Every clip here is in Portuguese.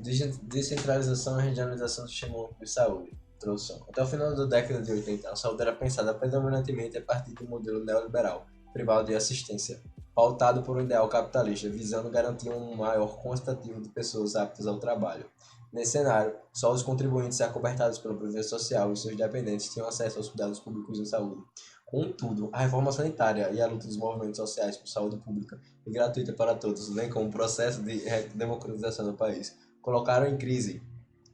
Descentralização e regionalização do sistema único de saúde. Introdução. Até o final da década de 80, a saúde era pensada predominantemente a partir do modelo neoliberal, privado de assistência, pautado por um ideal capitalista, visando garantir um maior quantitativo de pessoas aptas ao trabalho. Nesse cenário, só os contribuintes acobertados pela Previdência Social e seus dependentes tinham acesso aos cuidados públicos em saúde. Contudo, a reforma sanitária e a luta dos movimentos sociais por saúde pública e gratuita para todos, bem como o processo de democratização do país, colocaram em crise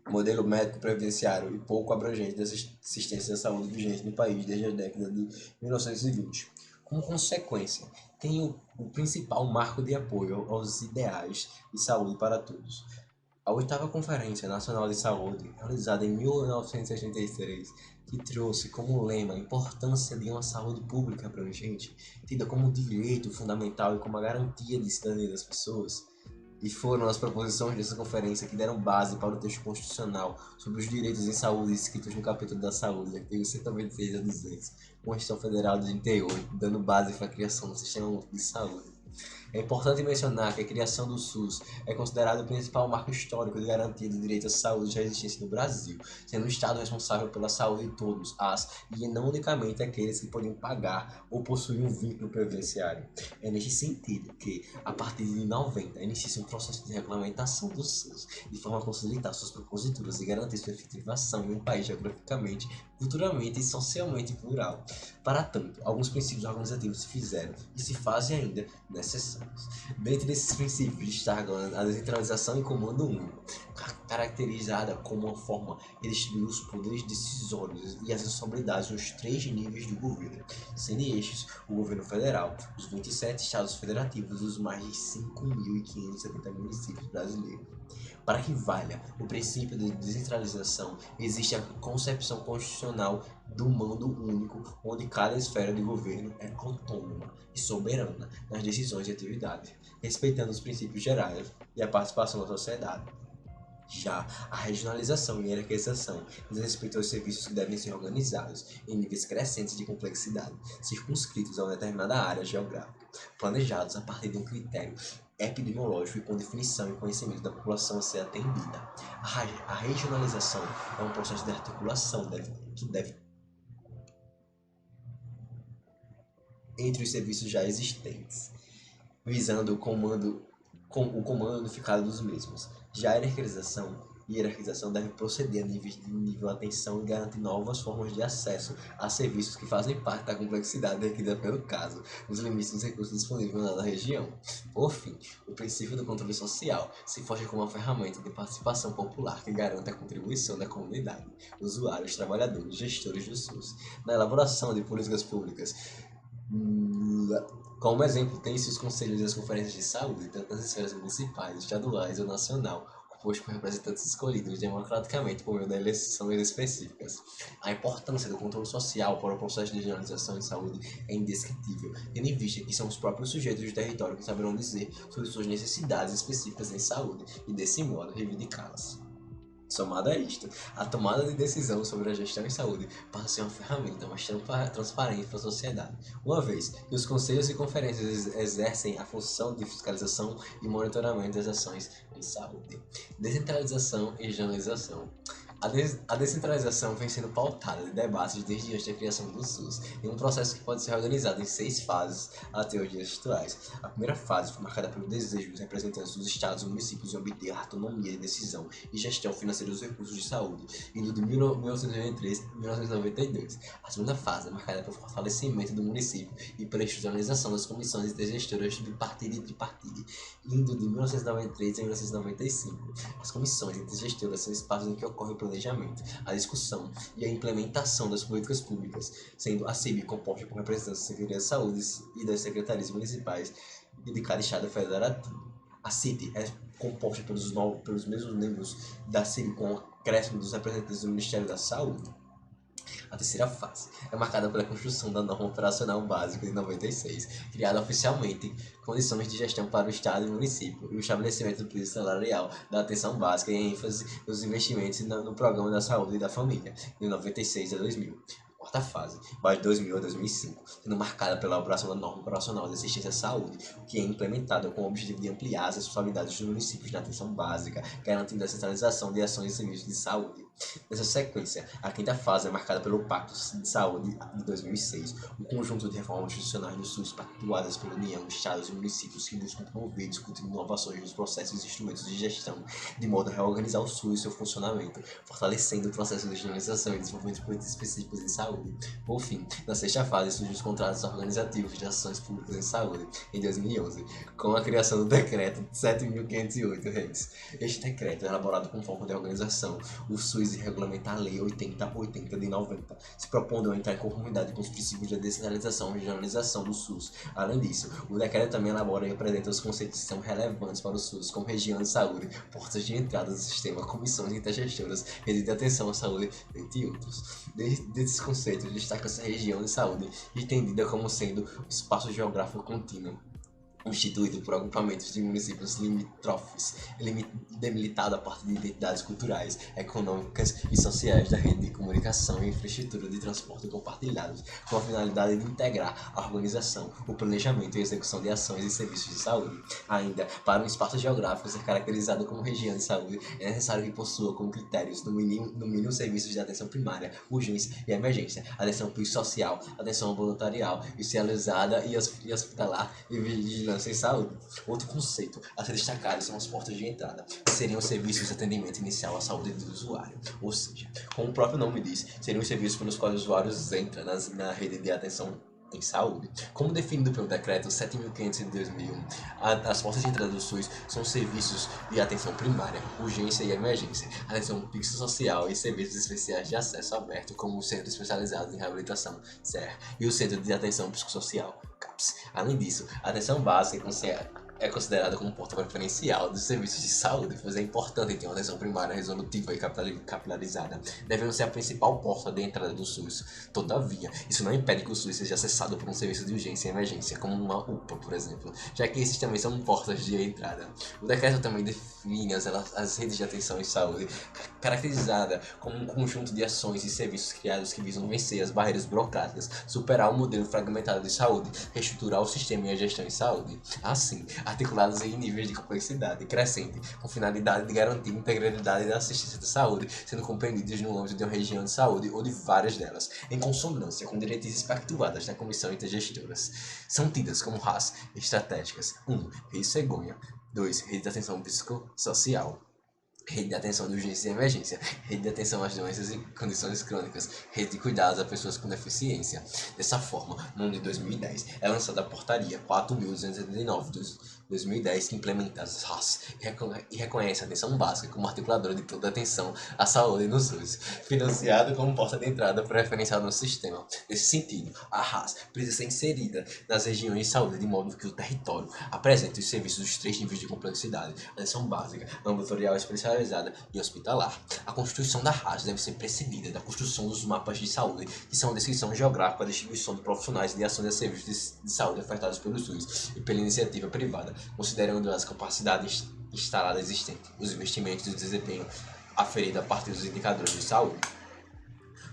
o modelo médico previdenciário e pouco abrangente da assistência à saúde vigente no país desde a década de 1920. Como consequência, tem o principal marco de apoio aos ideais de saúde para todos. A oitava Conferência Nacional de Saúde, realizada em 1983, que trouxe como lema a importância de uma saúde pública abrangente, tida como direito fundamental e como a garantia de cidadania das pessoas, e foram as proposições dessa conferência que deram base para o texto constitucional sobre os direitos em saúde escritos no capítulo da saúde, artigo 196 a 200, Constituição Federal de 88, dando base para a criação do Sistema Único de Saúde. É importante mencionar que a criação do SUS é considerado o principal marco histórico de garantia do direito à saúde já existente no Brasil, sendo o Estado responsável pela saúde de todos, e não unicamente aqueles que podiam pagar ou possuíam um vínculo previdenciário. É neste sentido que, a partir de 90, inicia-se um processo de regulamentação do SUS, de forma a facilitar suas proposituras e garantir sua efetivação em um país geograficamente, culturalmente e socialmente plural. Para tanto, alguns princípios organizativos se fizeram e se fazem ainda necessários. Dentre esses princípios destacam a descentralização e comando único, caracterizada como uma forma de distribuir os poderes decisórios e as responsabilidades nos três níveis do governo, sendo estes o governo federal, os 27 estados federativos e os mais de 5.570 municípios brasileiros. Para que valha o princípio de descentralização, existe a concepção constitucional do mando único, onde cada esfera de governo é autônoma e soberana nas decisões e atividades, respeitando os princípios gerais e a participação da sociedade. Já a regionalização e hierarquização diz respeito aos serviços que devem ser organizados em níveis crescentes de complexidade, circunscritos a uma determinada área geográfica, planejados a partir de um critério epidemiológico e com definição e conhecimento da população a ser atendida. A regionalização é um processo de articulação que deve entre os serviços já existentes, visando o comando unificado dos mesmos. Já a hierarquização deve proceder a níveis de nível de atenção e garantir novas formas de acesso a serviços que fazem parte da complexidade requerida pelo caso, nos limites dos recursos disponíveis na região. Por fim, o princípio do controle social se forja como uma ferramenta de participação popular que garante a contribuição da comunidade, usuários, trabalhadores, gestores do SUS, na elaboração de políticas públicas. Como exemplo, tem-se os conselhos e as conferências de saúde, tanto nas esferas municipais, estaduais ou nacional, compostos por representantes escolhidos democraticamente por meio de eleições específicas. A importância do controle social para o processo de generalização de saúde é indescritível, tendo em vista que são os próprios sujeitos do território que saberão dizer sobre suas necessidades específicas em saúde e, desse modo, reivindicá-las. Somado a isto, a tomada de decisão sobre a gestão em saúde passa a ser uma ferramenta mais transparente para a sociedade, uma vez que os conselhos e conferências exercem a função de fiscalização e monitoramento das ações em saúde. Descentralização e regionalização. A descentralização vem sendo pautada de debates desde antes da criação do SUS, em um processo que pode ser organizado em 6 fases até os dias atuais. A primeira fase foi marcada pelo desejo dos representantes dos estados e municípios de obter a autonomia de decisão e gestão financeira dos recursos de saúde, indo de 1993 a 1992. A segunda fase é marcada pelo fortalecimento do município e pela institucionalização das comissões intergestoras bipartite e tripartite, indo de 1993 a 1995. As comissões intergestoras são espaços em que ocorre o planejamento, a discussão e a implementação das políticas públicas, sendo a CIB composta por representantes da Secretaria de Saúde e das secretarias municipais e de cada estado federativo. A CIT é composta pelos mesmos membros da CIB, com o acréscimo dos representantes do Ministério da Saúde. A terceira fase é marcada pela construção da Norma Operacional Básica de 96, criada oficialmente condições de gestão para o Estado e o município, e o estabelecimento do piso salarial da atenção básica e ênfase nos investimentos no Programa da Saúde e da Família, de 96 a 2000. A quarta fase, vai de 2000 a 2005, sendo marcada pela elaboração da norma operacional de assistência à saúde, que é implementada com o objetivo de ampliar as responsabilidades dos municípios na atenção básica, garantindo a centralização de ações e serviços de saúde. Nessa sequência, a quinta fase é marcada pelo Pacto de Saúde de 2006, um conjunto de reformas institucionais do SUS pactuadas pela União, Estados e municípios que buscam promover e discutir inovações nos processos e instrumentos de gestão, de modo a reorganizar o SUS e seu funcionamento, fortalecendo o processo de regionalização e desenvolvimento de políticas específicas em saúde. Por fim, na sexta fase surgem os contratos organizativos de ações públicas em saúde, em 2011, com a criação do Decreto 7.508 Reis. Este decreto é elaborado com forma de organização, o SUS e regulamentar a Lei 8080 de 90, se propondo a entrar em conformidade com os princípios da descentralização e regionalização do SUS. Além disso, o decreto também elabora e apresenta os conceitos que são relevantes para o SUS, como região de saúde, portas de entrada do sistema, comissões intergestoras, rede de atenção à saúde, entre outros. Desses conceitos, destaca-se a região de saúde, entendida como sendo o espaço geográfico contínuo, constituído por agrupamentos de municípios limítrofes, delimitado a partir de identidades culturais, econômicas e sociais da rede de comunicação e infraestrutura de transporte compartilhados, com a finalidade de integrar a organização, o planejamento e a execução de ações e serviços de saúde. Ainda, para um espaço geográfico ser caracterizado como região de saúde, é necessário que possua como critérios, no mínimo serviços de atenção primária, urgência e emergência, atenção social, atenção voluntarial, especializada e hospitalar e vigilância em saúde. Outro conceito a ser destacado são as portas de entrada, que seriam os serviços de atendimento inicial à saúde do usuário, ou seja, como o próprio nome diz, seriam os serviços pelos quais os usuários entram na rede de atenção em saúde. Como definido pelo Decreto 7.500 de 2001, as portas de entrada do SUS são serviços de atenção primária, urgência e emergência, atenção psicossocial e serviços especiais de acesso aberto, como o Centro Especializado em Reabilitação, CER, e o Centro de Atenção Psicossocial, CAPS. Além disso, a atenção básica é considerada como porta preferencial dos serviços de saúde, pois é importante ter uma atenção primária resolutiva e capilarizada, devendo ser a principal porta de entrada do SUS. Todavia, isso não impede que o SUS seja acessado por um serviço de urgência e emergência, como uma UPA, por exemplo, já que esses também são portas de entrada. O decreto também define as redes de atenção em saúde, caracterizada como um conjunto de ações e serviços criados que visam vencer as barreiras burocráticas, superar o modelo fragmentado de saúde, reestruturar o sistema e a gestão em saúde. Assim, articulados em níveis de complexidade crescente, com finalidade de garantir a integralidade da assistência de saúde, sendo compreendidos no âmbito de uma região de saúde ou de várias delas, em consonância com diretrizes pactuadas da Comissão Intergestoras. São tidas como RAS estratégicas: 1. Rede cegonha; 2. Rede de atenção psicossocial; rede de atenção de urgência e emergência, rede de atenção às doenças e condições crônicas, rede de cuidados a pessoas com deficiência. Dessa forma, no ano de 2010, é lançada a Portaria 4.279 de 2010, que implementa as RAS e reconhece a atenção básica como articuladora de toda a atenção à saúde no SUS, financiado como porta de entrada preferencial no sistema. Nesse sentido, a RAS precisa ser inserida nas regiões de saúde de modo que o território apresente os serviços dos 3 níveis de complexidade: atenção básica, ambulatorial especializada e hospitalar. A constituição da RAS deve ser precedida da construção dos mapas de saúde, que são a descrição geográfica da distribuição de profissionais de ações e serviços de saúde ofertados pelo SUS e pela iniciativa privada, considerando as capacidades instaladas existentes, os investimentos e o desempenho aferido a partir dos indicadores de saúde.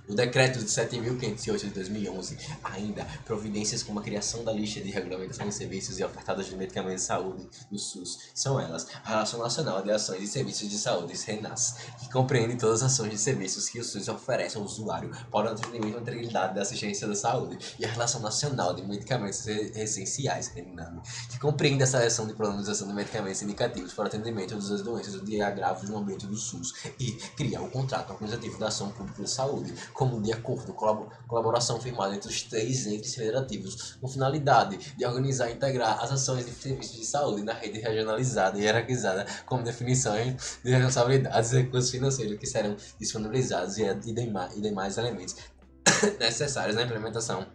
O Decreto de 7.508 de 2011 ainda providências como a criação da lista de regulamentação de serviços e ofertadas de medicamentos de saúde do SUS. São elas a Relação Nacional de Ações e Serviços de Saúde, RENAS, que compreende todas as ações e serviços que o SUS oferece ao usuário para o atendimento à integridade da assistência da saúde, e a Relação Nacional de Medicamentos Essenciais, RENAME, que compreende a seleção de programação de medicamentos indicativos para o atendimento das doenças ou de agravos no ambiente do SUS, e cria o Contrato Organizativo da Ação Pública de Saúde, como de acordo com colaboração firmada entre os 3 entes federativos, com finalidade de organizar e integrar as ações de serviços de saúde na rede regionalizada e hierarquizada, como definições de responsabilidades e recursos financeiros que serão disponibilizados e demais elementos necessários na implementação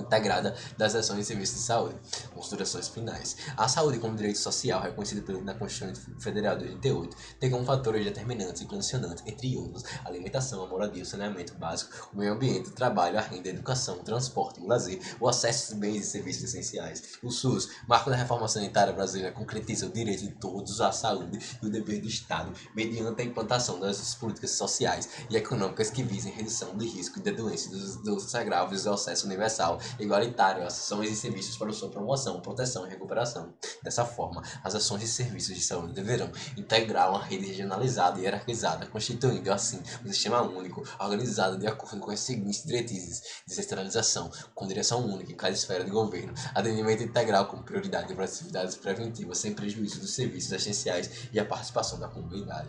integrada das ações e serviços de saúde. Considerações finais. A saúde como direito social, reconhecido na Constituição Federal de 88, tem como fatores determinantes e condicionantes, entre outros, a alimentação, a moradia, o saneamento básico, o meio ambiente, o trabalho, a renda, a educação, o transporte, o lazer, o acesso a bens e serviços essenciais. O SUS, marco da reforma sanitária brasileira, concretiza o direito de todos à saúde e o dever do Estado, mediante a implantação das políticas sociais e econômicas que visem redução de risco de doenças e dos agravos do acesso universal igualitário, ações e serviços para sua promoção, proteção e recuperação. Dessa forma, as ações e serviços de saúde deverão integrar uma rede regionalizada e hierarquizada, constituindo assim um sistema único, organizado de acordo com as seguintes diretrizes: descentralização, com direção única em cada esfera de governo, atendimento integral com prioridade para atividades preventivas, sem prejuízo dos serviços essenciais e a participação da comunidade.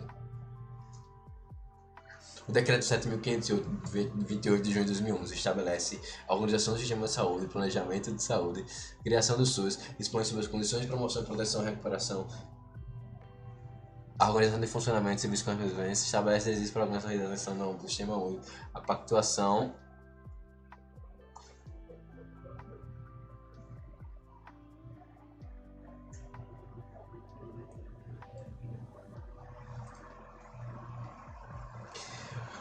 O Decreto 7.508, de 28 de junho de 2011, estabelece a organização do sistema de saúde, planejamento de saúde, criação do SUS, dispõe sobre as condições de promoção, proteção e recuperação, a organização de funcionamento de serviços com emergência, estabelece exercícios para a organização do sistema único, a pactuação.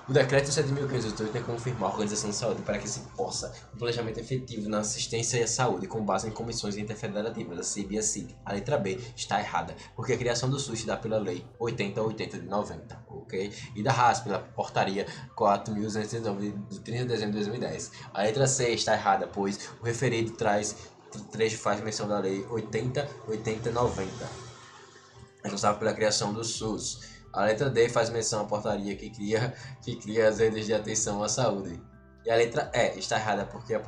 O Decreto 7.508 tem como confirmar a organização de saúde para que se possa um planejamento efetivo na assistência à saúde com base em comissões interfederativas, a CIB e a CIG. A letra B está errada, porque a criação do SUS se dá pela Lei 8080 de 90, ok? E da RAS pela Portaria 4.209 de 30 de dezembro de 2010. A letra C está errada, pois o referido trecho faz menção da Lei 8080-90, responsável pela criação do SUS. A letra D faz menção à portaria que cria as redes de atenção à saúde. E a letra E está errada porque a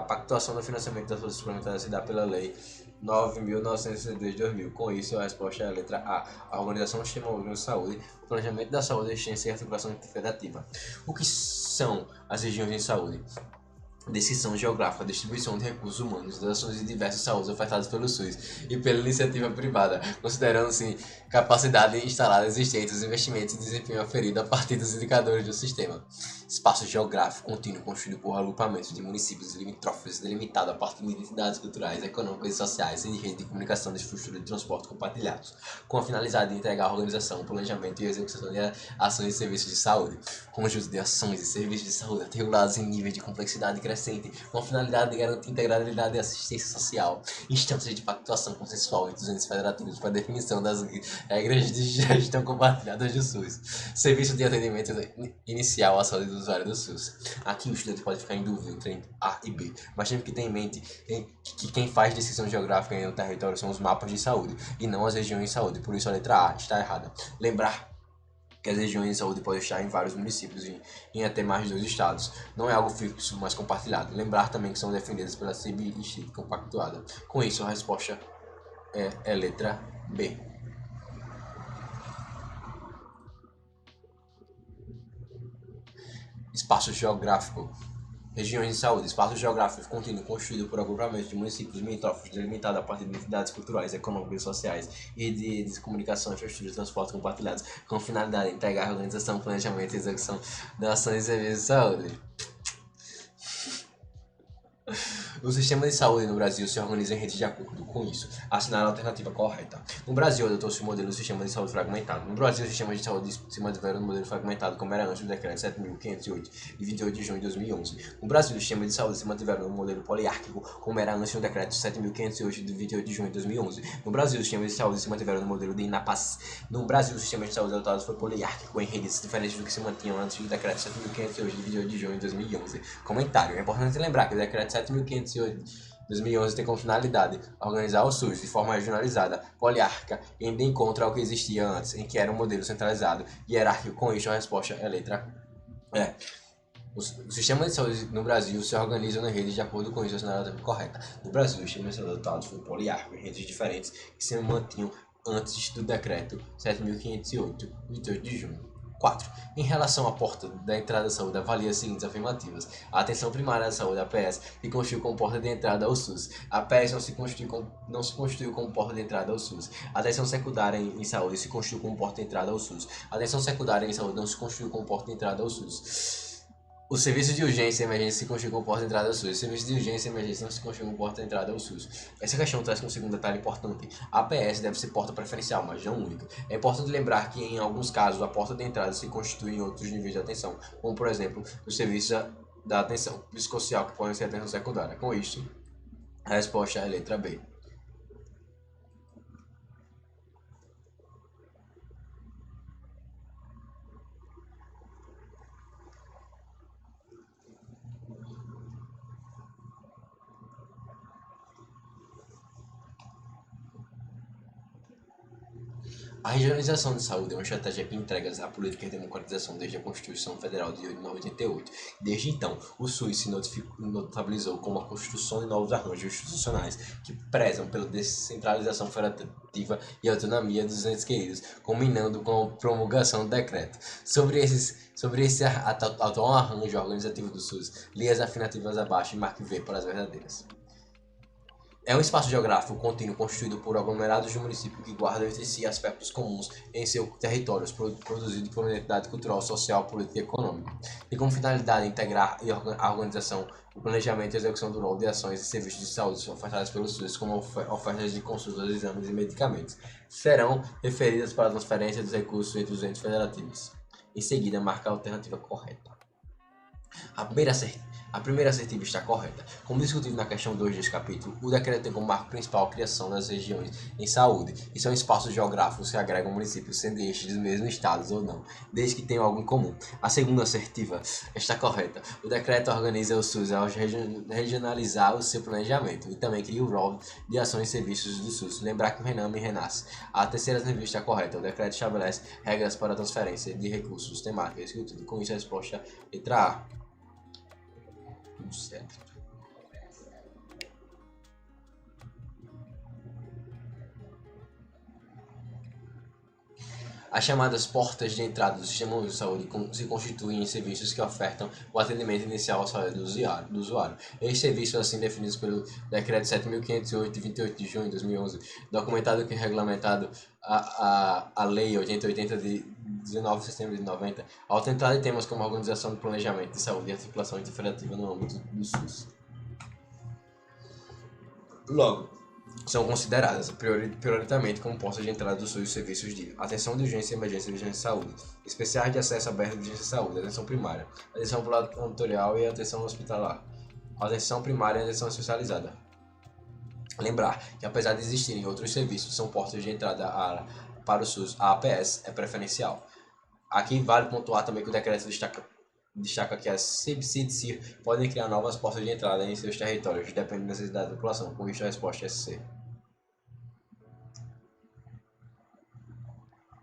pactuação do financiamento das forças suplementares se dá pela Lei 9.962 de 2000. Com isso, a resposta é a letra A. A organização do Sistema Único de Saúde, o planejamento da saúde, assistência e articulação federativa. O que são as regiões de saúde? Descrição geográfica, distribuição de recursos humanos, das ações de diversas saúdes ofertadas pelo SUS e pela iniciativa privada, considerando-se capacidade instalada existente, os investimentos e desempenho aferido a partir dos indicadores do sistema. Espaço geográfico contínuo construído por agrupamentos de municípios limítrofes, delimitado a partir de identidades culturais, econômicas e sociais e de rede de comunicação de infraestrutura de transporte compartilhados, com a finalidade de entregar a organização, planejamento e execução de ações e serviços de saúde. Conjunto de ações e serviços de saúde articulados em níveis de complexidade crescente, com a finalidade de garantir integralidade e assistência social, instâncias de pactuação consensual entre os entes federativos para a definição das regras de gestão compartilhadas do SUS. Serviço de atendimento inicial à saúde do usuário do SUS. Aqui o estudante pode ficar em dúvida entre A e B, mas sempre que ter em mente que quem faz decisão geográfica no território são os mapas de saúde e não as regiões de saúde, por isso a letra A está errada. Lembrar que as regiões de saúde podem estar em vários municípios e em até mais de 2 estados. Não é algo fixo, mas compartilhado. Lembrar também que são defendidas pela CIB e CIG compactuada. Com isso, a resposta é letra B. Espaço geográfico. Regiões de saúde, espaço geográfico contínuo constituído por agrupamentos de municípios limítrofes, delimitado a partir de identidades culturais, econômicas e sociais e de comunicação, infraestrutura e transporte compartilhados, com finalidade de integrar a organização, planejamento e execução das ações e serviços de saúde. O sistema de saúde no Brasil se organiza em redes de acordo com isso. Assinar a alternativa correta. No Brasil, adotou-se o modelo do sistema de saúde fragmentado. No Brasil, o sistema de saúde se mantiveram no modelo fragmentado, como era antes do decreto 7.508, de 28 de junho de 2011. No Brasil, o sistema de saúde se mantiveram no modelo poliárquico, como era antes do decreto 7.508, de 28 de junho de 2011. No Brasil, o sistema de saúde se mantiveram no modelo de INAPAS. No Brasil, o sistema de saúde adotado foi poliárquico, em redes diferentes do que se mantinham antes do decreto 7.508, de 28 de junho de 2011. Comentário. É importante lembrar que o decreto 7.508 2011 tem como finalidade organizar o SUS de forma regionalizada, poliárquica, indo de encontro ao que existia antes, em que era um modelo centralizado e hierárquico. Com isso, a resposta é a letra E. O sistema de saúde no Brasil se organiza nas redes de acordo com isso, a narrativa correta. No Brasil, o sistema de saúde adotado foi poliárquico, em redes diferentes que se mantinham antes do decreto 7.508, 28 de junho. 4. Em relação à porta da entrada da saúde, avalie as seguintes afirmativas. A atenção primária da saúde, APS, se constitui como porta de entrada ao SUS. A APS não se constituiu como porta de entrada ao SUS. A atenção secundária em saúde se constitui como porta de entrada ao SUS. A atenção secundária em saúde não se constitui como porta de entrada ao SUS. O serviço de urgência e emergência se constitui como porta de entrada ao SUS. O serviço de urgência e emergência não se constitui como porta de entrada ao SUS. Essa questão traz consigo um detalhe importante. A APS deve ser porta preferencial, mas não única. É importante lembrar que, em alguns casos, a porta de entrada se constitui em outros níveis de atenção, como, por exemplo, o serviço da atenção psicossocial, que podem ser atenção secundária. Com isso, a resposta é a letra B. A regionalização de saúde é uma estratégia que entrega à política de democratização desde a Constituição Federal de 1988. Desde então, o SUS se notabilizou como a construção de novos arranjos institucionais que prezam pela descentralização federativa e autonomia dos entes queridos, combinando com a promulgação do decreto. Sobre esse atual arranjo organizativo do SUS, li as afirmativas abaixo e marque V para as verdadeiras. É um espaço geográfico contínuo constituído por aglomerados de municípios que guardam entre si aspectos comuns em seus territórios, produzido por uma identidade cultural, social, política e econômica, e como finalidade integrar a organização, o planejamento e a execução do rol de ações e serviços de saúde ofertados pelo SUS, como ofertas de consultas, exames e medicamentos, serão referidas para a transferência dos recursos entre os entes federativos. Em seguida, marca a alternativa correta. A primeira assertiva está correta. Como discutido na questão 2 deste capítulo, o decreto tem como marco principal a criação das regiões em saúde, e são espaços geográficos que agregam municípios, sendo estes dos mesmos estados ou não, desde que tenham algo em comum. A segunda assertiva está correta. O decreto organiza o SUS ao regionalizar o seu planejamento e também cria o rol de ações e serviços do SUS. Lembrar que o Rename renasce. A terceira assertiva está correta. O decreto estabelece regras para a transferência de recursos temáticos. Com isso, a resposta é letra A. Tudo certo. As chamadas portas de entrada do Sistema Único de Saúde se constituem em serviços que ofertam o atendimento inicial à saúde do usuário. Estes serviços, assim definidos pelo Decreto 7.508, de 28 de junho de 2011, documentado que é regulamentado a Lei 8080 de 19 de setembro de 90, ao tentar de temas como a organização do planejamento de saúde e articulação interfederativa no âmbito do SUS. Logo, são consideradas prioritariamente como portas de entrada do SUS os serviços de atenção de urgência e emergência e vigilância de saúde, especiais de acesso aberto de vigilância de saúde, atenção primária, atenção ambulatorial e atenção hospitalar, atenção primária e atenção especializada. Lembrar que, apesar de existirem outros serviços, são portas de entrada para o SUS, a APS é preferencial. Aqui vale pontuar também que o decreto destaca que as CIB-CIR podem criar novas portas de entrada em seus territórios, dependendo da necessidade da população. Com isso, a resposta é C.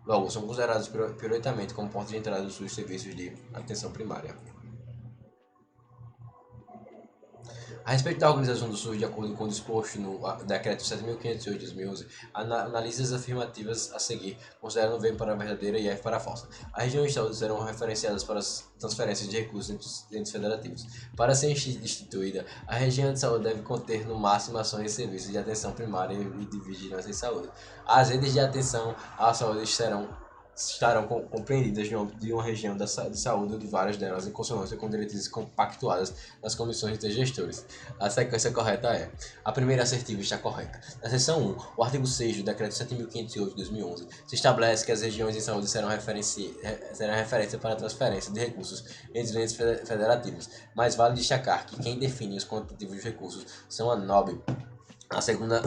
Logo, são considerados prioritariamente como portas de entrada dos SUS serviços de atenção primária. A respeito da organização do SUS, de acordo com o disposto no Decreto 7.508 de 2011, analise as afirmativas a seguir, considerando V para a verdadeira e F para a falsa. As regiões de saúde serão referenciadas para as transferências de recursos entre os entes federativos. Para ser instituída, a região de saúde deve conter no máximo ações e serviços de atenção primária e de vigilância em saúde. As redes de atenção à saúde estarão compreendidas de uma região de saúde ou de várias delas, em consonância com diretrizes compactuadas nas comissões intergestores. A sequência correta é: a primeira assertiva está correta. Na seção 1, o artigo 6 do Decreto 7.508 de 2011 se estabelece que as regiões em saúde serão referência para a transferência de recursos entre os entes federativos, mas vale destacar que quem define os quantitativos de recursos são a NOB. A segunda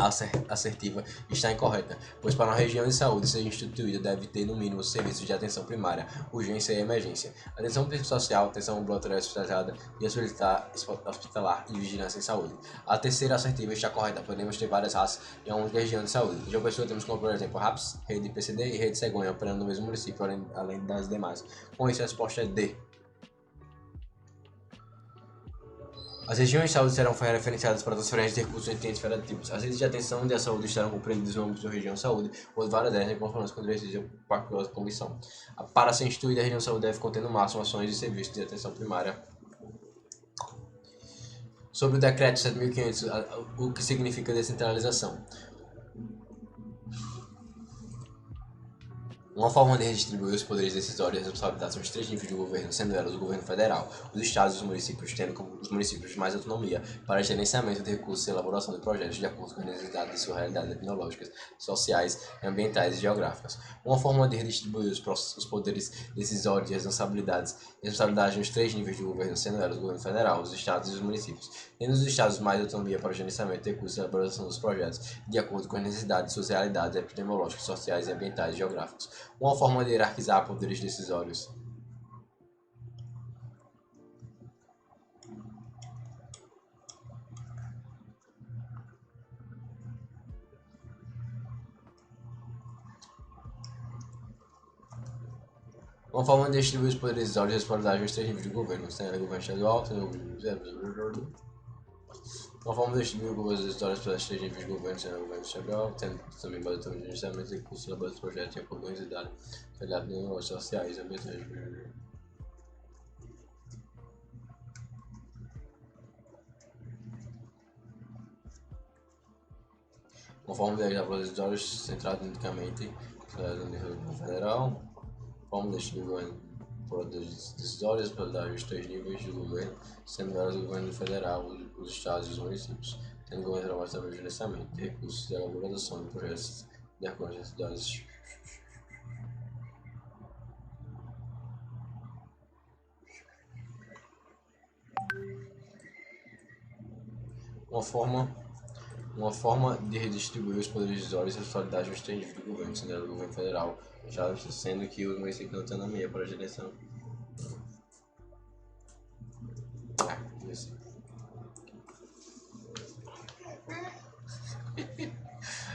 assertiva está incorreta, pois para uma região de saúde ser instituída deve ter no mínimo serviços de atenção primária, urgência e emergência, atenção psicossocial, atenção ambulatorial especializada e hospitalar e vigilância em saúde. A terceira assertiva está correta, podemos ter várias raças em uma única região de saúde. Em João Pessoa temos como, por exemplo, RAPS, Rede PCD e Rede Cegonha, operando no mesmo município, além das demais. Com isso, a resposta é D. As regiões de saúde serão referenciadas para transferência de recursos entre entes federativos. As redes de atenção e de saúde estarão compreendidas no âmbito da região de saúde, ou de várias delas em conformância com diretrizes pactuadas da comissão. Para ser instituída, a região de saúde deve conter no máximo ações e serviços de atenção primária. Sobre o decreto 7.500, o que significa descentralização? Uma forma de redistribuir os poderes decisórios e responsabilidades nos três níveis de governo, sendo elas o governo federal, os estados e os municípios, tendo como os municípios mais autonomia para gerenciamento de recursos e elaboração de projetos de acordo com as necessidades de suas realidades tecnológicas, sociais, ambientais e geográficas. Uma forma de redistribuir os poderes decisórios e responsabilidades nos três níveis de governo, sendo elas o governo federal, os estados e os municípios, tendo os estados mais autonomia para o gerenciamento de recursos e elaboração dos projetos de acordo com as necessidades de suas realidades epidemiológicas, sociais, ambientais e geográficas. Uma forma de hierarquizar poderes decisórios. Uma forma de distribuir os poderes decisórios e responsabilidades nos três níveis de governo, sendo o governo estadual, sendo o governo. Uma forma de distribuir os poderes decisórios pelos três níveis de governo, sendo o governo estadual, tendo também basicamente gerenciamento de recursos e elaboração de projetos de acordo com a necessidade, realidades sociais, ambientais. Conforme das decisórios centrados unicamente no nível federal, forma de governo por decisórias dos três níveis de governo, sendo elas o governo federal, os estados e os municípios, tendo o governo federal também o gerenciamento de recursos e a elaboração de projetos de acordo com as necessidades. Uma forma de redistribuir os poderes decisórios e responsabilidades dos três níveis do governo, sendo o governo federal, já sendo que os municípios não têm autonomia para a direção. Isso.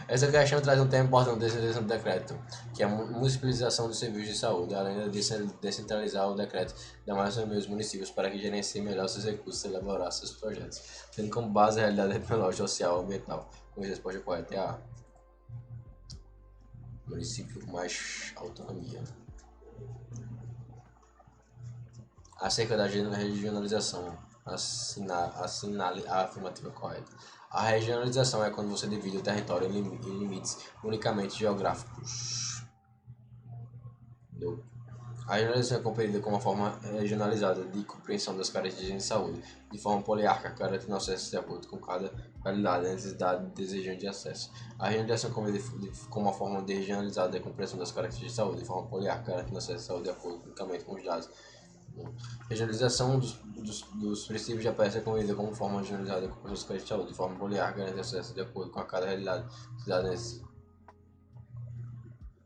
Essa questão traz um tema importante desse decreto, que é a municipalização dos serviços de saúde, além de descentralizar o decreto da mais aos municípios para que gerenciem melhor seus recursos e elaborar seus projetos, tendo como base a realidade epidemiológica, social e ambiental. Com a resposta correta é A. Município com mais autonomia. Acerca da regionalização, assinale a afirmativa correta. A regionalização é quando você divide o território em limites unicamente geográficos. A regionalização é compreendida como uma forma regionalizada de compreensão das características de saúde, de forma poliárquica, garantindo acesso de acordo com cada qualidade, necessidade e desejo de acesso. A regionalização é compreendida como uma forma de regionalizada de compreensão das características de saúde, de forma poliárquica, garantindo acesso à saúde de acordo unicamente com os dados. Regionalização dos princípios de APS é compreendida como forma regionalizada de compreensão das características de saúde, de forma poliárquica, garantindo acesso de acordo com cada realidade, necessidade.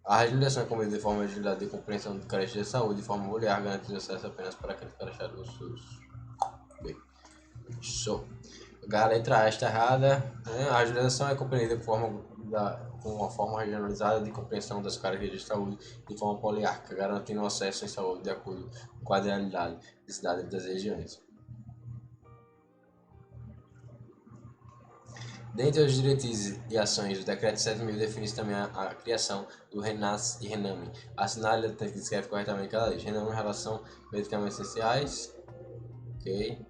A regionalização é compreendida de forma regionalizada de compreensão de características de saúde, de forma poliar, garantindo acesso apenas para aqueles características do SUS. Bem, show. A letra A está errada. A regionalização é compreendida com uma forma regionalizada de compreensão das características de saúde de forma poliárquica, garantindo acesso em saúde de acordo com a realidade, necessidade das regiões. Dentre as diretrizes e ações, o Decreto 7.000 define também a criação do RENAS e RENAME. Assinale a que escreve corretamente cada lei. RENAME em relação a medicamentos essenciais, ok.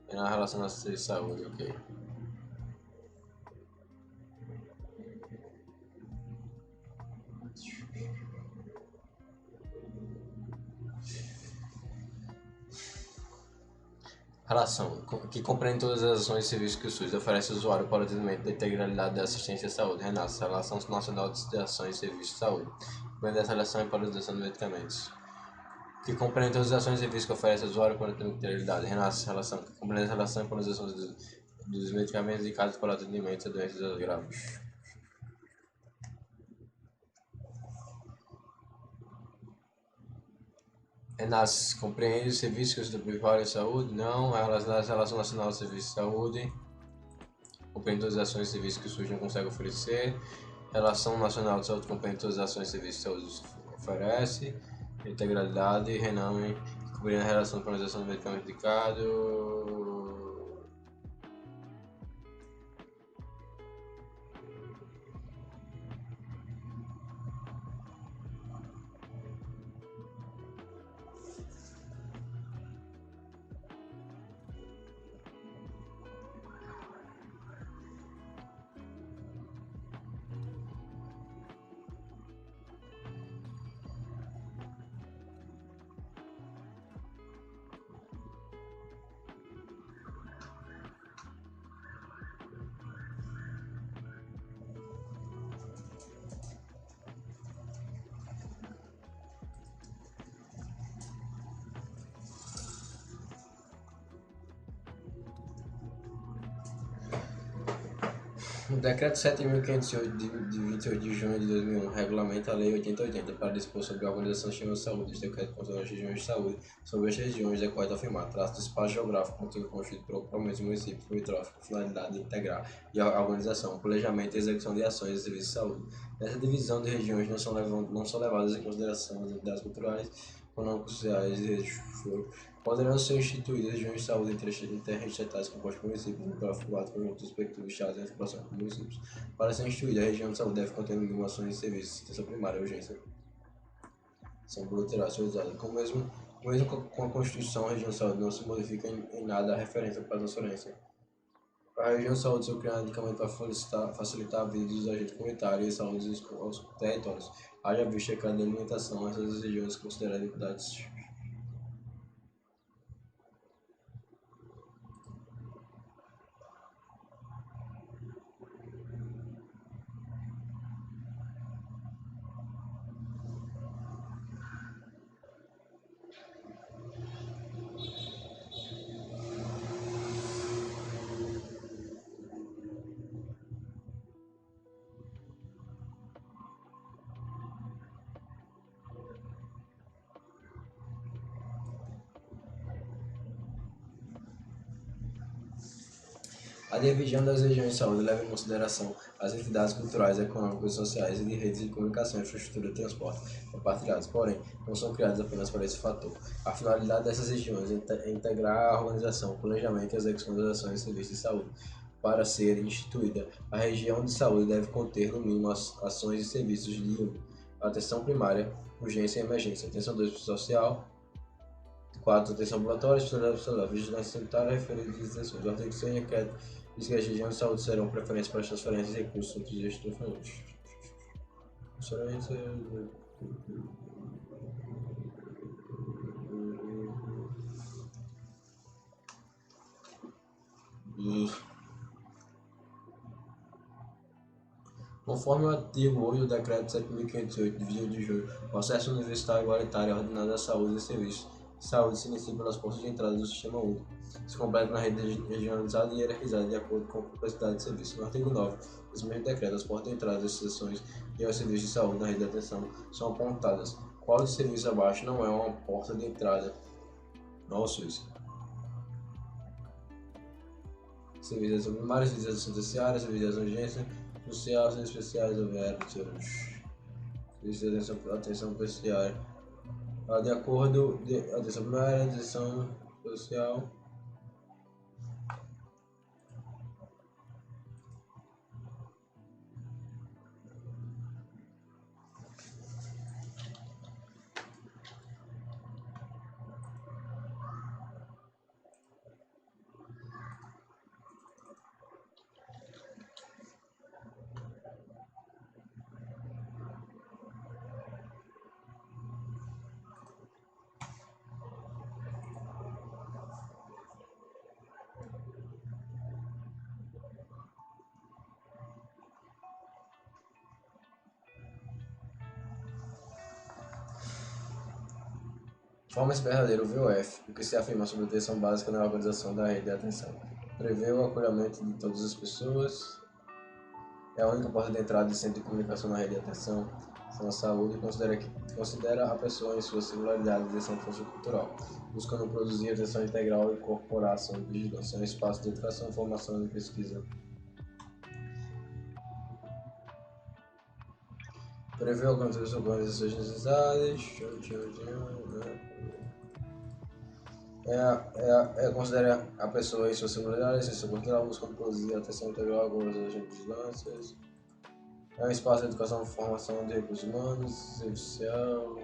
RENAME em relação a serviços de saúde, ok. Relação, que compreende todas as ações e serviços que o SUS oferece ao usuário para o atendimento da integralidade da assistência à saúde. RENAS, Relação Nacional de Ações e Serviços de Saúde. Compreende essa relação e paralisação de medicamentos. Que compreende todas as ações e serviços que oferece ao usuário para a integralidade. RENAS, Relação, que compreende essa relação e paralisação dos medicamentos indicados para o atendimento a doenças graves. RENAS compreende os serviços que o privado de saúde? Não. A Relação Nacional de Serviços de Saúde compreende todas as ações e serviços que o SUS não consegue oferecer. Relação Nacional de Saúde compreende todas as ações e serviços que o SUS oferece. Integralidade, RENAME, compreende a relação de priorização do medicamento indicado. O Decreto 7.508 de 28 de junho de 2001 regulamenta a Lei 8080 para dispor sobre a organização do sistema de saúde. Este decreto contém as regiões de saúde sobre as regiões de quais afirmar. Trata do espaço geográfico contínuo constituído por ocupamentos de municípios limítrofes com finalidade de integrar e a organização, planejamento e execução de ações de serviços de saúde. Nessa divisão de regiões não são levadas em consideração as entidades culturais, econômicas, sociais e redes de foro. Poderão ser instituídas regiões de saúde interestatais compostas por municípios, limítrofes, conjuntos respectivos estados e articulação com municípios. Para ser instituída, a região de saúde deve conter no mínimo ações de serviços de assistência primária e urgência. São bilaterais atualizadas. Mesmo com a Constituição, a região de saúde não se modifica em nada a referência para a transferência. A região de saúde foi criada unicamente para facilitar a vida dos agentes comunitários e saúde aos territórios. Haja vista que a delimitação dessas regiões considera dificuldades. A divisão das regiões de saúde leva em consideração as entidades culturais, econômicas, sociais e de redes de comunicação, infraestrutura e transporte compartilhados, porém, não são criadas apenas para esse fator. A finalidade dessas regiões é integrar a organização, planejamento e execução das ações de serviços de saúde. Para ser instituída, a região de saúde deve conter, no mínimo, ações e serviços de 1. Atenção primária, urgência e emergência, atenção 2 social, 4. Atenção ambulatória, especialidade celular, vigilância sanitária, referência de extensões. O artigo 100 requer diz que as regiões de saúde serão preferências para as transferências de recursos entre os eixos transferentes. Transferência. Conforme o artigo 8 do Decreto 7.508, de 20 de julho, o acesso universitário igualitário é ordenado à saúde e serviços de saúde se inicia pelas portas de entrada do Sistema Único, se completa na rede regionalizada e hierarquizada de acordo com a complexidade de serviço. No artigo 9 desse mesmo decreto, as portas de entrada das seções e aos serviços de saúde na rede de atenção são apontadas. Qual de serviço abaixo não é uma porta de entrada ao SUS? Serviços de atenção primária, serviços de atenção terciária, serviços de urgência social, serviços especiais, abertos, serviços de atenção terciária. De acordo com a atenção primária, atenção social. Forma-se verdadeiro o VOF, o que se afirma sobre a atenção básica na organização da rede de atenção. Prevê o acolhimento de todas as pessoas, é a única porta de entrada de centro de comunicação na rede de atenção à saúde e considera a pessoa em sua singularidade de centro sociocultural, buscando produzir atenção integral e incorporar ação de vigilância, um espaço de educação, formação e pesquisa. Prevê o alcance das organizações necessárias, considera a pessoa em sua singularidade, essência cultural, buscando produzir atenção integral com as vigilâncias. É um espaço de educação e formação de recursos humanos, social.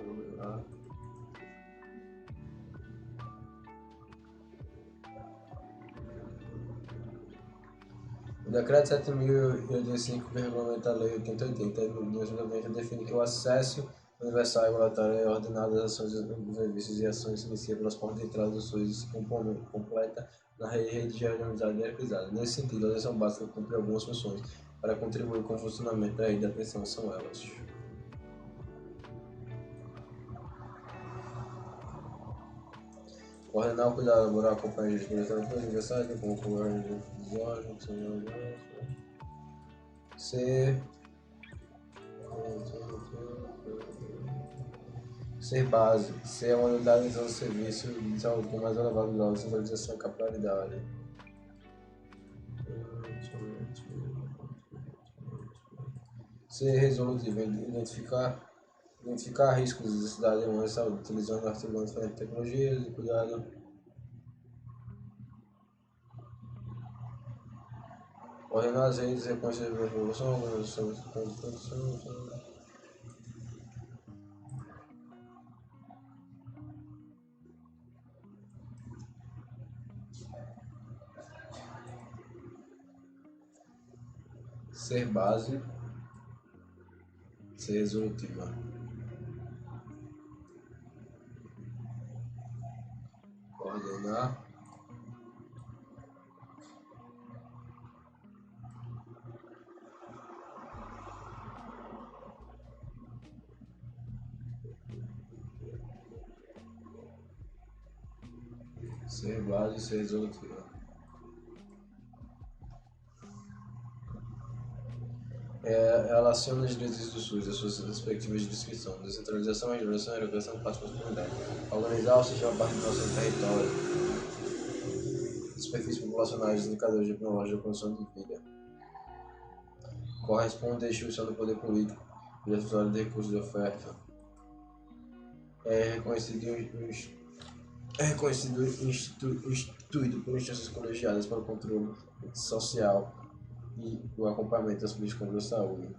O Decreto 7.085, que regulamenta a Lei 8080 de 1990, define que o acesso universal e igualitário é ordenado às ações dos serviços e ações se inicia pelas portas de entrada do SUS e se completa na rede regionalizada e hierarquizada. Nesse sentido, a atenção básica cumpre algumas funções para contribuir com o funcionamento da rede de atenção, são elas: coordenar o cuidado laboral, acompanhar a gestão das tarefas universais, como o governo dos órgãos, Ser base. Ser é uma unidade de serviço de saúde com mais elevado grau de centralização e capilaridade. Ser resolutivo. Identificar riscos de cidade humana e saúde, utilizando articulando diferentes tecnologias e cuidado. Ordenar as redes, reconhecer a população, organização de produção. Ser base. Ser resolutiva. Ordenar. Ser base, ser resolutiva. Relaciona as diretrizes do SUS, as suas respectivas de descrição, descentralização, regeneração, educação, participação comunidade. Organizar o sistema a partir do nosso território, superfícies populacionais, indicadores epidemiológicos da condição de vida. Corresponde à instituição do poder político, diretório de recursos de oferta. É reconhecido instituído por instâncias colegiadas para o controle social e o acompanhamento das políticas de saúde.